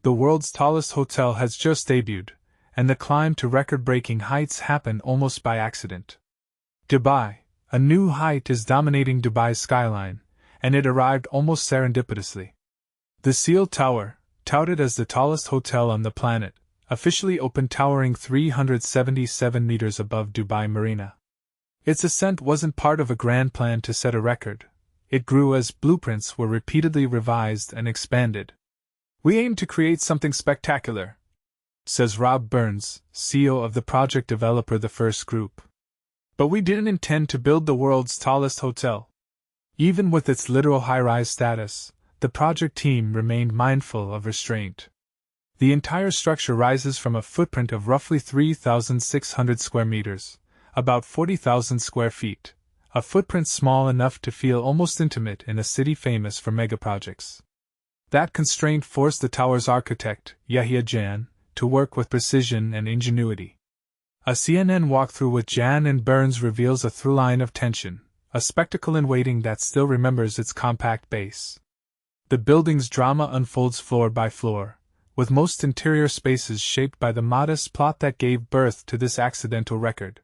The world's tallest hotel has just debuted, and the climb to record-breaking heights happened almost by accident. Dubai, a new height is dominating Dubai's skyline, and it arrived almost serendipitously. The Ciel Tower, touted as the tallest hotel on the planet, officially opened towering 377 meters above Dubai Marina. Its ascent wasn't part of a grand plan to set a record. It grew as blueprints were repeatedly revised and expanded. "We aim to create something spectacular," says Rob Burns, CEO of the project developer The First Group. "But we didn't intend to build the world's tallest hotel." Even with its literal high-rise status, the project team remained mindful of restraint. The entire structure rises from a footprint of roughly 3,600 square meters, about 40,000 square feet, a footprint small enough to feel almost intimate in a city famous for megaprojects. That constraint forced the tower's architect, Yahya Jan, to work with precision and ingenuity. A CNN walkthrough with Jan and Burns reveals a through line of tension, a spectacle in waiting that still remembers its compact base. The building's drama unfolds floor by floor, with most interior spaces shaped by the modest plot that gave birth to this accidental record.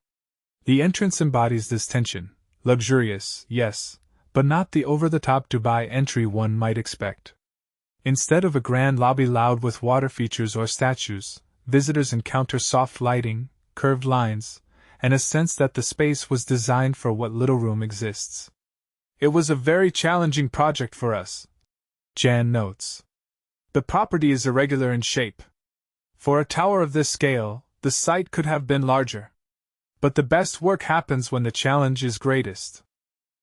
The entrance embodies this tension, luxurious, yes, but not the over-the-top Dubai entry one might expect. Instead of a grand lobby loud with water features or statues, visitors encounter soft lighting, curved lines, and a sense that the space was designed for what little room exists. "It was a very challenging project for us," Jan notes. "The property is irregular in shape. For a tower of this scale, the site could have been larger. But the best work happens when the challenge is greatest."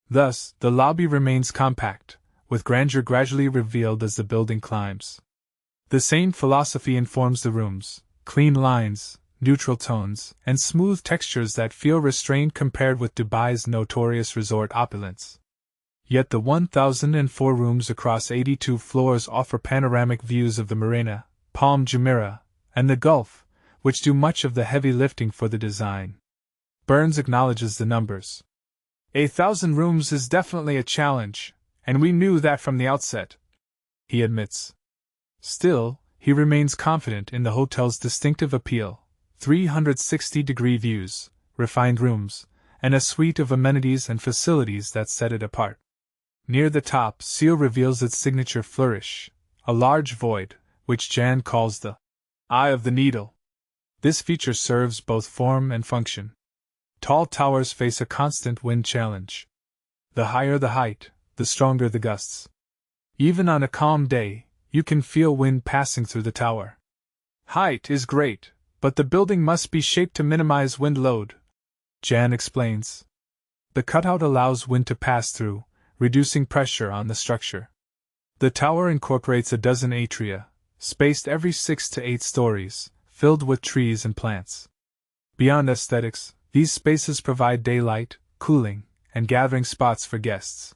Thus, the lobby remains compact, with grandeur gradually revealed as the building climbs. The same philosophy informs the rooms: clean lines, neutral tones, and smooth textures that feel restrained compared with Dubai's notorious resort opulence. Yet the 1,004 rooms across 82 floors offer panoramic views of the Marina, Palm Jumeirah, and the Gulf, which do much of the heavy lifting for the design. Burns acknowledges the numbers. 1,000 rooms is definitely a challenge, and we knew that from the outset, he admits. Still, he remains confident in the hotel's distinctive appeal: 360-degree views, refined rooms, and a suite of amenities and facilities that set it apart. Near the top, Ciel reveals its signature flourish, a large void, which Jan calls the eye of the needle. This feature serves both form and function. Tall towers face a constant wind challenge. The higher the height, the stronger the gusts. Even on a calm day, you can feel wind passing through the tower. "Height is great, but the building must be shaped to minimize wind load," Jan explains. The cutout allows wind to pass through, reducing pressure on the structure. The tower incorporates a dozen atria, spaced every 6 to 8 stories, filled with trees and plants. Beyond aesthetics, these spaces provide daylight, cooling, and gathering spots for guests.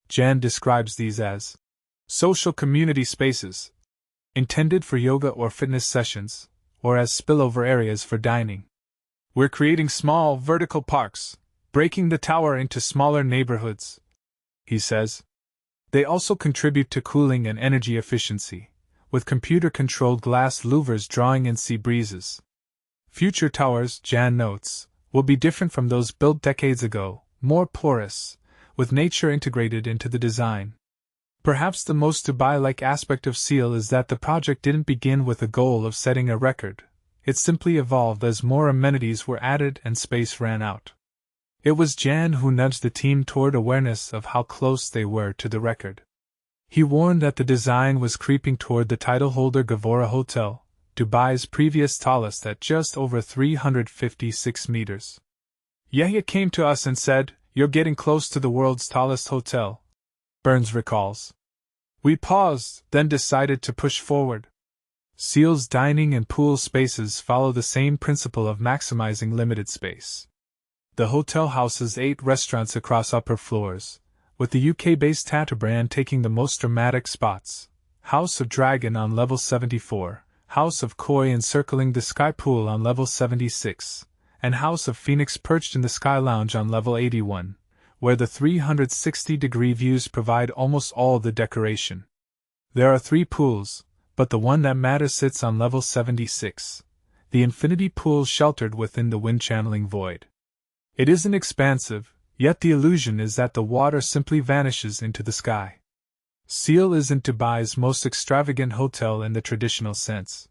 Jan describes these as social community spaces, intended for yoga or fitness sessions, or as spillover areas for dining. "We're creating small, vertical parks, breaking the tower into smaller neighborhoods," he says. They also contribute to cooling and energy efficiency, with computer-controlled glass louvers drawing in sea breezes. Future towers, Jan notes, will be different from those built decades ago, more porous, with nature integrated into the design. Perhaps the most Dubai-like aspect of Ciel is that the project didn't begin with a goal of setting a record. It simply evolved as more amenities were added and space ran out. It was Jan who nudged the team toward awareness of how close they were to the record. He warned that the design was creeping toward the title holder Gavora Hotel, Dubai's previous tallest at just over 356 meters. "Yahya came to us and said, 'You're getting close to the world's tallest hotel,'" Burns recalls. "We paused, then decided to push forward." Ciel's dining and pool spaces follow the same principle of maximizing limited space. The hotel houses 8 restaurants across upper floors, with the UK-based Tata brand taking the most dramatic spots: House of Dragon on level 74, House of Koi encircling the Sky Pool on level 76, and House of Phoenix perched in the Sky Lounge on level 81, where the 360-degree views provide almost all the decoration. There are 3 pools, but the one that matters sits on level 76, the infinity pool sheltered within the wind-channeling void. It isn't expansive, yet the illusion is that the water simply vanishes into the sky. Ciel isn't Dubai's most extravagant hotel in the traditional sense.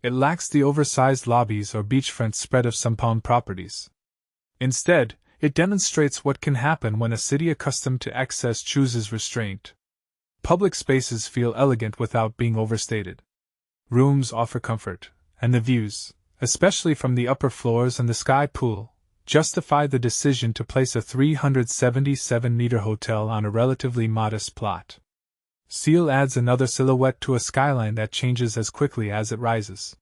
It lacks the oversized lobbies or beachfront spread of some palm properties. Instead, it demonstrates what can happen when a city accustomed to excess chooses restraint. Public spaces feel elegant without being overstated. Rooms offer comfort, and the views, especially from the upper floors and the sky pool, justify the decision to place a 377-meter hotel on a relatively modest plot. Ciel adds another silhouette to a skyline that changes as quickly as it rises.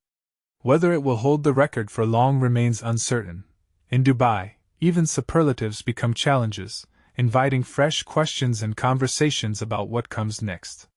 Whether it will hold the record for long remains uncertain. In Dubai, even superlatives become challenges, inviting fresh questions and conversations about what comes next.